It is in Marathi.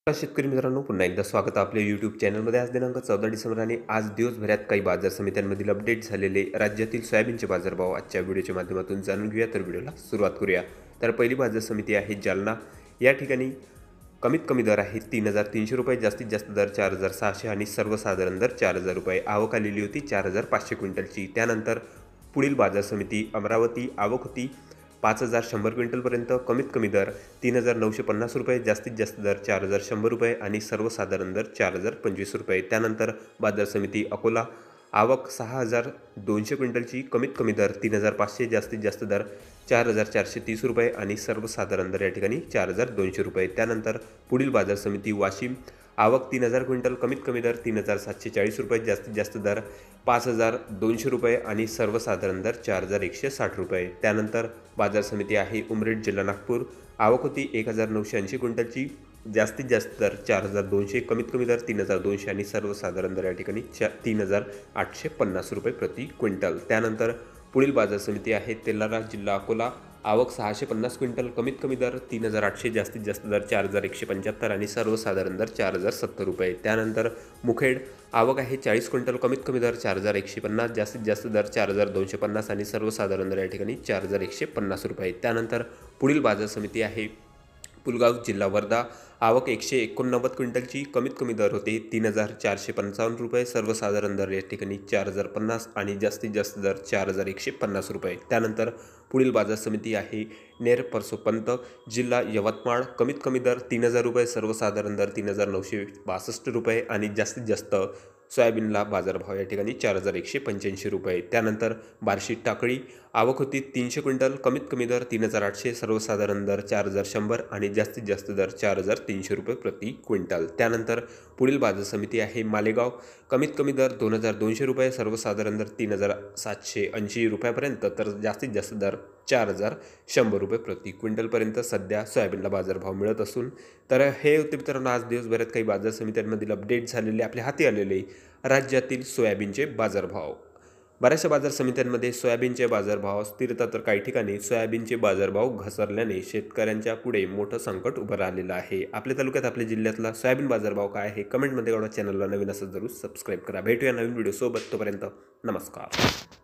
शेतकरी मित्रांनो, पुन्हा एकदा स्वागत आहे आपल्या यूट्यूब चॅनलमध्ये। आज दिनांक 14 डिसेंबर आणि आज दिवसभरात काही बाजार समित्यांमधील अपडेट झालेले राज्यातील सोयाबीनचे बाजारभाव आजच्या व्हिडिओच्या माध्यमातून जाणून घेऊया। तर व्हिडिओला सुरुवात करूया। तर पहिली बाजार समिती आहे जालना। या ठिकाणी कमीत कमी दर आहे 3,300 रुपये, जास्तीत जास्त दर 4,600 आणि सर्वसाधारण दर 4,000 रुपये। आवक आलेली होती 4,500 क्विंटलची। त्यानंतर पुढील बाजार समिती अमरावती। आवक होती 5,100 क्विंटलपर्यंत। कमीत कमी दर 3,950 रुपये, जास्तीत जास्त दर 4,100 रुपये आणि सर्वसाधारण दर 4,025 रुपये। त्यानंतर बाजार समिती अकोला। आवक 6,200 क्विंटलची। कमीत कमी दर 3,500, जास्तीत जास्त दर 4,430 रुपये आणि सर्वसाधारण दर या ठिकाणी 4,200 रुपये। त्यानंतर पुढील बाजार समिती वाशिम। आवक 3,000 क्विंटल। कमीत कमी दर 3,740 रुपये, जास्तीत जास्त दर 5,200 रुपये आणि सर्वसाधारण दर 4,160 रुपये। त्यानंतर बाजार समिती आहे उमरेड, जिल्हा नागपूर। आवक होती 1,980 क्विंटलची। जास्तीत जास्त दर 4,200, कमीत कमी दर 3,200 आणि सर्वसाधारण दर या ठिकाणी 3,850 रुपये प्रति क्विंटल। त्यानंतर पुढील बाजार समिती आहे तेलारा, जिल्हा अकोला। आवक 650 क्विंटल। कमीत कमी दर 3,800, जास्तीत जास्त दर 4,175 आणि सर्वसाधारण दर 4,070 रुपये। त्यानंतर मुखेड। आवक आहे 40 क्विंटल। कमीत कमी दर 4,150, जास्तीत जास्त दर 4,250 आणि सर्वसाधारण दर या ठिकाणी 4,150 रुपये। त्यानंतर पुढील बाजार समिती आहे पुलगाव, जिल्हा वर्धा। आवक 189 क्विंटलची। कमीत कमी दर होते 3,455 रुपये, सर्वसाधारण दर या ठिकाणी 4,050 आणि जास्तीत जास्त दर 4,150 रुपये। त्यानंतर पुढील बाजार समिती आहे नेर परसोपंत, जिल्हा यवतमाळ। कमीत कमी दर 3,000 रुपये, सर्वसाधारण दर 3,962 रुपये आणि जास्तीत जास्त सोयाबीनला बाजारभाव या ठिकाणी 4,185 रुपये। त्यानंतर बार्शी टाकळी। आवक होती 300 क्विंटल। कमीत कमी दर 3,800, सर्वसाधारण दर 4,100 आणि जास्तीत जास्त दर 4,300 रुपये प्रति क्विंटल। त्यानंतर पुढील बाजार समिती आहे मालेगाव। कमीत कमी दर 2,200 रुपये, सर्वसाधारण दर 3,780 रुपयापर्यंत, तर जास्तीत जास्त दर 4,100 रुपये प्रति क्विंटलपर्यंत सध्या सोयाबीनला बाजारभाव मिळत असून, तर हे होते मित्रांनो आज दिवसभरात काही बाजार समित्यांमधील अपडेट झालेले आपल्या हाती आलेले राज्यातील सोयाबीनचे बाजारभाव। बऱ्याचशा बाजार समित्यांमध्ये सोयाबीनचे बाजारभाव स्थिरता, तर काही ठिकाणी सोयाबीनचे बाजारभाव घसरल्याने शेतकऱ्यांच्या पुढे मोठं संकट उभं राहिलेलं आहे। आपल्या तालुक्यात, आपल्या जिल्ह्यातला सोयाबीन बाजारभाव काय आहे कमेंटमध्ये कळवा। चॅनलला नवीन असेल जरूर सबस्क्राईब करा। भेटूया नवीन व्हिडिओ सोबत, तोपर्यंत नमस्कार।